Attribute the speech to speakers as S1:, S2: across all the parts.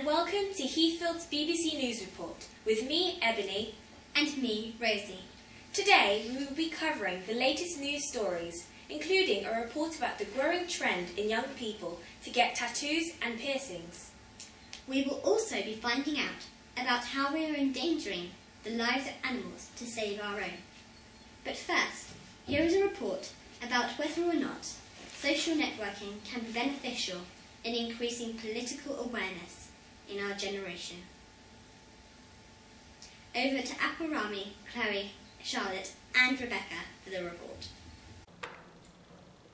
S1: welcome to Heathfield's BBC News Report with me, Ebony,
S2: and me, Rosie.
S1: Today we will be covering the latest news stories, including a report about the growing trend in young people to get tattoos and piercings.
S2: We will also be finding out about how we are endangering the lives of animals to save our own. But first, here is a report about whether or not social networking can be beneficial in increasing political awareness in our generation. Over to Aparami, Chloe, Charlotte and Rebecca for the report.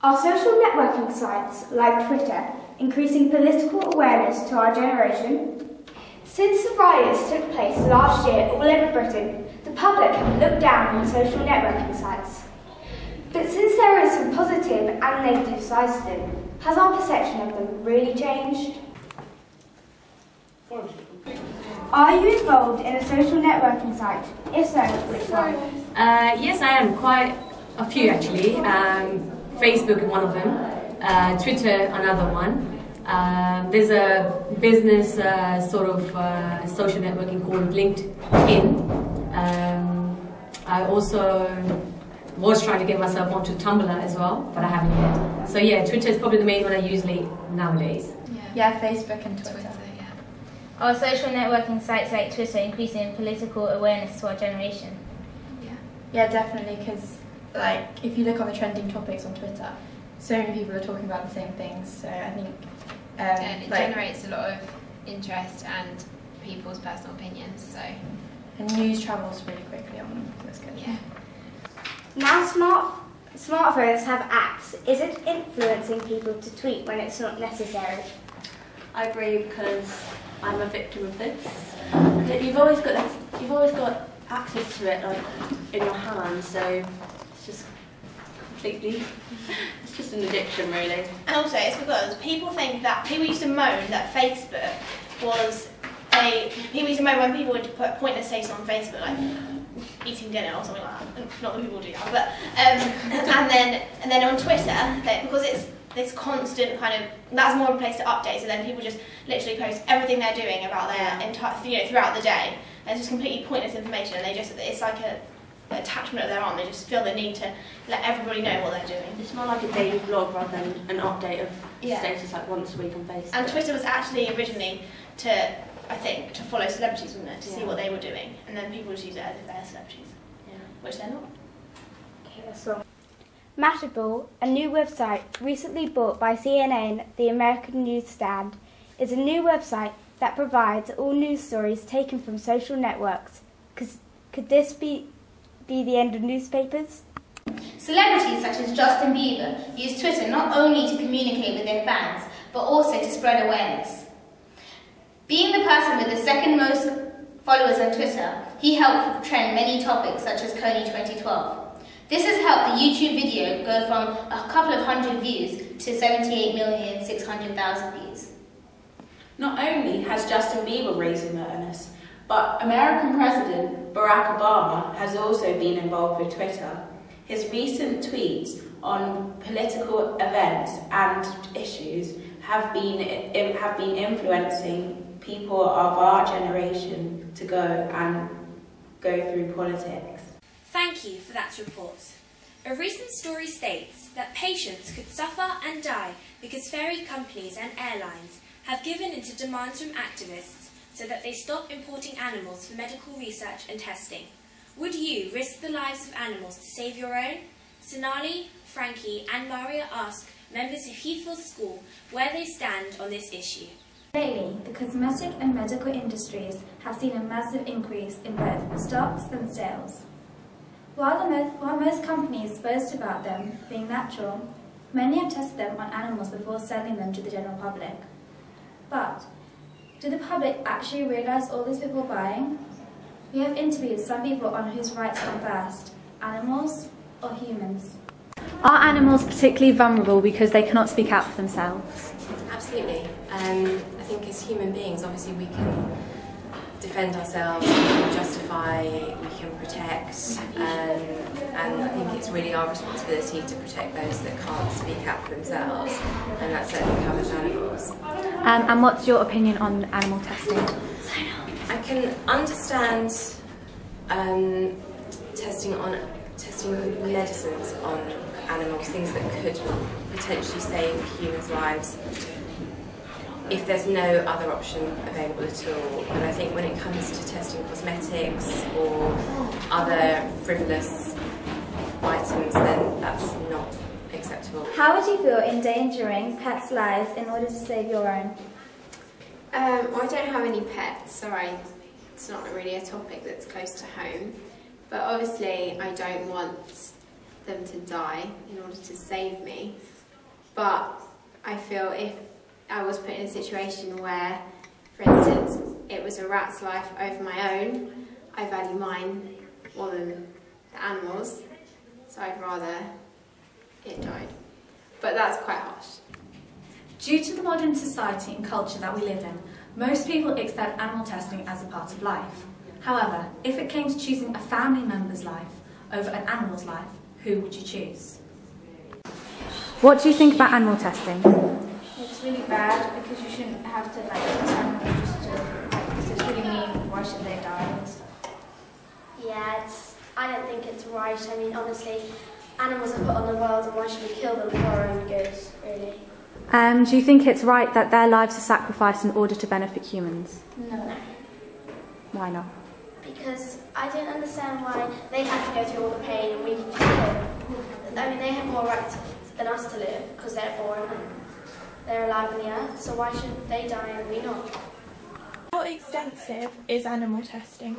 S3: Are social networking sites like Twitter increasing political awareness to our generation? Since the riots took place last year all over Britain, the public have looked down on social networking sites. But since there is some positive and negative sides to them, has our perception of them really changed? Are you involved in a social networking site? If so, which one?
S4: Yes, I am. Quite a few actually. Facebook is one of them. Twitter, another one. There's a business sort of social networking called LinkedIn. I also was trying to get myself onto Tumblr as well, but I haven't yet. So yeah, Twitter is probably the main one I use nowadays.
S5: Yeah, Facebook and Twitter. Yeah.
S6: Are social networking sites like Twitter increasing political awareness to our generation?
S5: Yeah, definitely, because like if you look on the trending topics on Twitter, so many people are talking about the same things. So I think
S7: it generates a lot of interest and people's personal opinions. So
S5: and news travels really quickly on them. That's good.
S7: Yeah.
S3: Now smartphones have apps. Is it influencing people to tweet when it's not necessary?
S8: I agree, because I'm a victim of this. You've always got access to it like in your hands, so it's just completely, it's just an addiction really.
S9: And also it's because people used to moan that Facebook was people used to moan when people would put pointless status on Facebook, like eating dinner or something like that. Not that people do that, but and then on Twitter, because it's this constant kind of, that's more of a place to update. So then people just literally post everything they're doing about their entire, throughout the day. And it's just completely pointless information, and it's like an attachment of their own. They just feel the need to let everybody know what they're doing.
S8: It's more like a daily blog rather than an update of status like once a week on Facebook.
S9: And Twitter was actually originally to follow celebrities, wasn't it? To see what they were doing, and then people just use it as if they're celebrities, which they're not.
S3: Okay, that's all. Mashable, a new website recently bought by CNN, the American newsstand, is a new website that provides all news stories taken from social networks. Could this be the end of newspapers?
S10: Celebrities such as Justin Bieber use Twitter not only to communicate with their fans, but also to spread awareness. Being the person with the second most followers on Twitter, he helped trend many topics such as Kony 2012. This has helped the YouTube video go from a couple of hundred views to 78,600,000 views.
S11: Not only has Justin Bieber raised awareness, but American President Barack Obama has also been involved with Twitter. His recent tweets on political events and issues have been influencing people of our generation to go through politics.
S1: Thank you for that report. A recent story states that patients could suffer and die because ferry companies and airlines have given into demands from activists so that they stop importing animals for medical research and testing. Would you risk the lives of animals to save your own? Sonali, Frankie and Maria ask members of Heathfield School where they stand on this issue.
S12: Lately, the cosmetic and medical industries have seen a massive increase in both stocks and sales. While most companies boast about them being natural, many have tested them on animals before selling them to the general public. But do the public actually realise all these people are buying? We have interviewed some people on whose rights come first, animals or humans.
S5: Are animals particularly vulnerable because they cannot speak out for themselves?
S13: Absolutely. I think as human beings, obviously we can defend ourselves, we can justify, we can protect, and I think it's really our responsibility to protect those that can't speak out for themselves, and that certainly covers animals.
S12: And what's your opinion on animal testing?
S13: I can understand testing medicines on animals, things that could potentially save humans' lives, if there's no other option available at all. But I think when it comes to testing cosmetics or other frivolous items, then that's not acceptable.
S12: How would you feel endangering pets' lives in order to save your own?
S7: I don't have any pets, so it's not really a topic that's close to home. But obviously I don't want them to die in order to save me. But I feel if I was put in a situation where, for instance, it was a rat's life over my own, I value mine more than the animals, so I'd rather it died. But that's quite harsh.
S14: Due to the modern society and culture that we live in, most people accept animal testing as a part of life. However, if it came to choosing a family member's life over an animal's life, who would you choose?
S12: What do you think about animal testing?
S6: It's really bad because you shouldn't have to test animals just to, because it's really mean. Why should they die and stuff?
S15: Yeah, I don't think it's right. I mean, honestly, animals are put on the world, and why should we kill them for our own good, really?
S12: Do you think it's right that their lives are sacrificed in order to benefit humans?
S15: No.
S12: Why not?
S15: Because I don't understand why they have to go through all the pain and we can just live. I mean, they have more rights than us to live because they're born and they're alive on the earth, so why should they die and we not?
S3: How extensive is animal testing?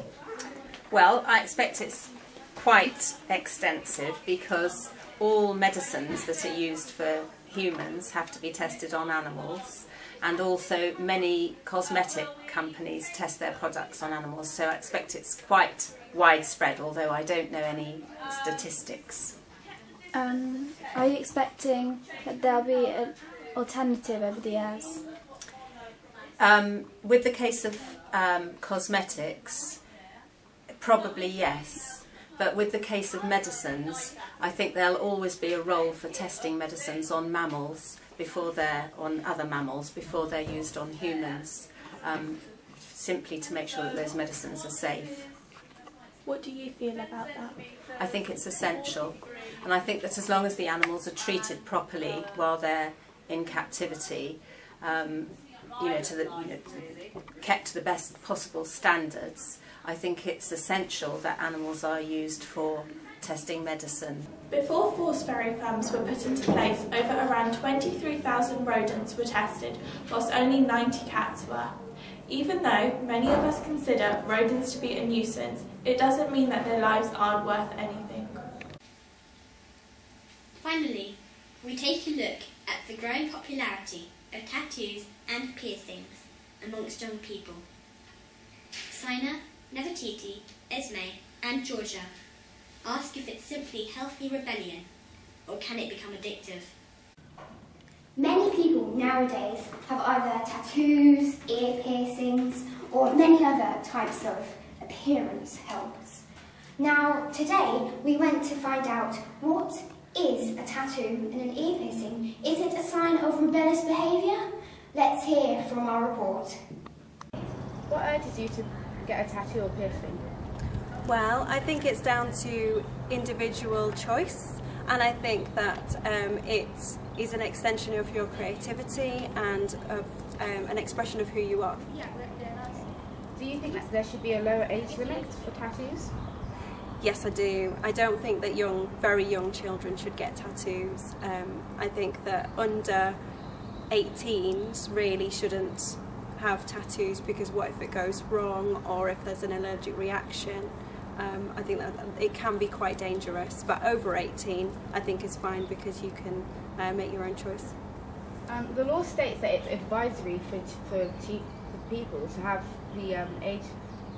S16: Well, I expect it's quite extensive because all medicines that are used for humans have to be tested on animals, and also many cosmetic companies test their products on animals, so I expect it's quite widespread, although I don't know any statistics.
S12: Are you expecting that there'll be an alternative over the years?
S16: With the case of cosmetics, probably yes. But with the case of medicines, I think there'll always be a role for testing medicines on mammals on other mammals before they're used on humans, simply to make sure that those medicines are safe.
S3: What do you feel about that?
S16: I think it's essential, and I think that as long as the animals are treated properly while they're in captivity, kept to the best possible standards, I think it's essential that animals are used for testing medicine.
S3: Before forced ferry farms were put into place, over around 23,000 rodents were tested, whilst only 90 cats were. Even though many of us consider rodents to be a nuisance, it doesn't mean that their lives aren't worth anything.
S2: Finally, we take a look at the growing popularity of tattoos and piercings amongst young people. Sina, Nefertiti, Esme and Georgia ask if it's simply healthy rebellion or can it become addictive?
S3: Many people nowadays have either tattoos, ear piercings, or many other types of appearance helps. Now, today we went to find out what is a tattoo and an ear piercing. Is it a sign of rebellious behaviour? Let's hear from our report.
S6: What urges you to get a tattoo or piercing?
S17: Well, I think it's down to individual choice, and I think that it is an extension of your creativity and of an expression of who you are.
S6: Do you think that there should be a lower age limit for tattoos?
S17: Yes, I do. I don't think that very young children should get tattoos. I think that under 18s really shouldn't have tattoos, because what if it goes wrong or if there's an allergic reaction? I think that it can be quite dangerous, but over 18 I think is fine because you can make your own choice.
S6: The law states that it's advisory for people to have the age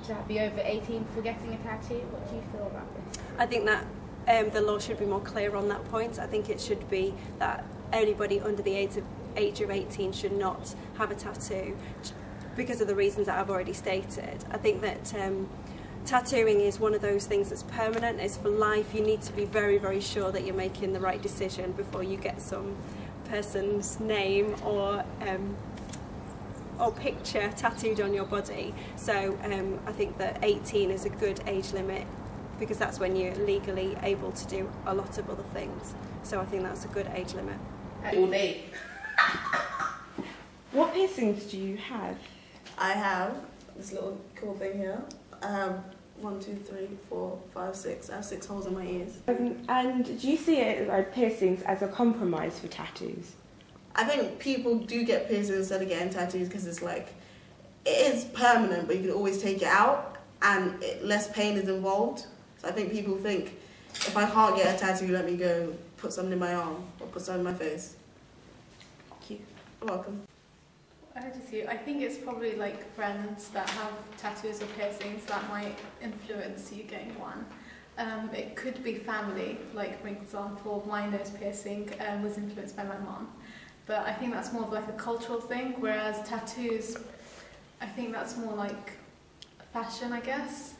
S6: to be over 18 for getting a tattoo. What do you feel about this?
S17: I think that the law should be more clear on that point. I think it should be that anybody under the age of 18 should not have a tattoo, because of the reasons that I've already stated. I think that tattooing is one of those things that's permanent, it's for life. You need to be very, very sure that you're making the right decision before you get some person's name or picture tattooed on your body. So I think that 18 is a good age limit because that's when you're legally able to do a lot of other things. So I think that's a good age limit.
S18: All day. What piercings do you have?
S19: I have this little cool thing here. I have 1, 2, 3, 4, 5, 6. I have 6 holes in my ears.
S18: And do you see it, like, piercings as a compromise for tattoos?
S19: I think people do get piercings instead of getting tattoos because it's like, it is permanent, but you can always take it out and less pain is involved. So I think people think, if I can't get a tattoo, let me go put something in my arm or put something in my face.
S18: Thank you.
S19: You're welcome.
S20: I think it's probably like friends that have tattoos or piercings that might influence you getting one. It could be family, like for example, my nose piercing was influenced by my mom. But I think that's more of like a cultural thing, whereas tattoos, I think that's more like fashion, I guess.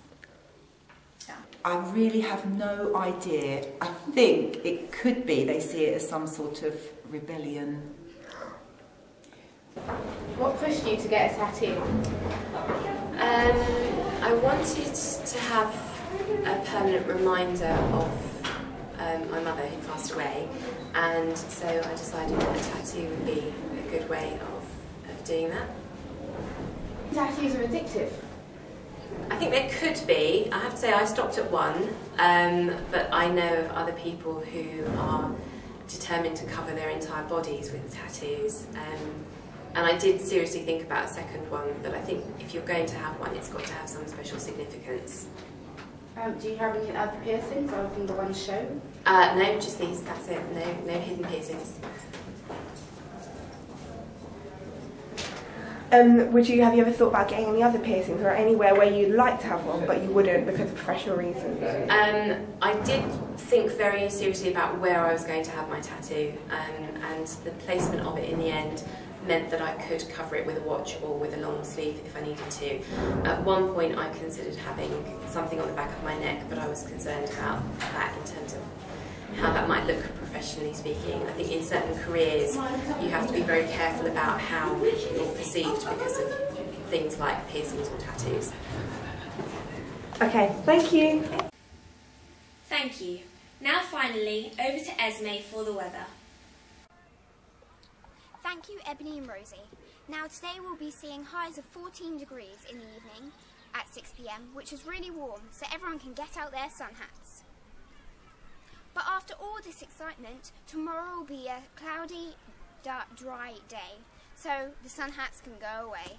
S20: Yeah.
S21: I really have no idea. I think it could be they see it as some sort of rebellion.
S6: What pushed you to get a tattoo?
S13: I wanted to have a permanent reminder of my mother who passed away, and so I decided that a tattoo would be a good way of doing that.
S6: Tattoos are addictive.
S13: I think they could be. I have to say I stopped at one, but I know of other people who are determined to cover their entire bodies with tattoos. And I did seriously think about a second one, but I think if you're going to have one, it's got to have some special significance.
S6: Do you have any other piercings other than the one shown?
S13: No, just these, that's it. No hidden piercings.
S18: Have you ever thought about getting any other piercings or anywhere where you'd like to have one but you wouldn't because of professional reasons?
S13: I did think very seriously about where I was going to have my tattoo, and the placement of it in the end meant that I could cover it with a watch or with a long sleeve if I needed to. At one point I considered having something on the back of my neck, but I was concerned about that in terms of how that might look professionally speaking. I think in certain careers you have to be very careful about how you're perceived because of things like piercings or tattoos.
S18: Okay, thank you.
S1: Thank you. Now finally, over to Esme for the weather.
S22: Thank you, Ebony and Rosie. Now today we'll be seeing highs of 14 degrees in the evening at 6 PM, which is really warm, so everyone can get out their sun hats. But after all this excitement, tomorrow will be a cloudy, dry day, so the sun hats can go away.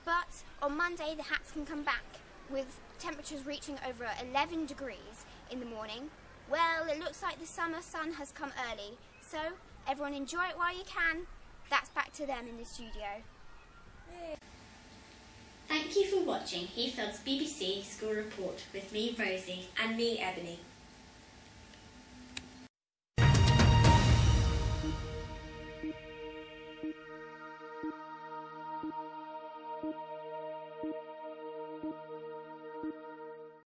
S22: But on Monday the hats can come back, with temperatures reaching over 11 degrees in the morning. Well, it looks like the summer sun has come early, so everyone enjoy it while you can. That's back to them in the studio.
S2: Thank you for watching Heathfield's BBC School Report with me, Rosie.
S1: And me, Ebony.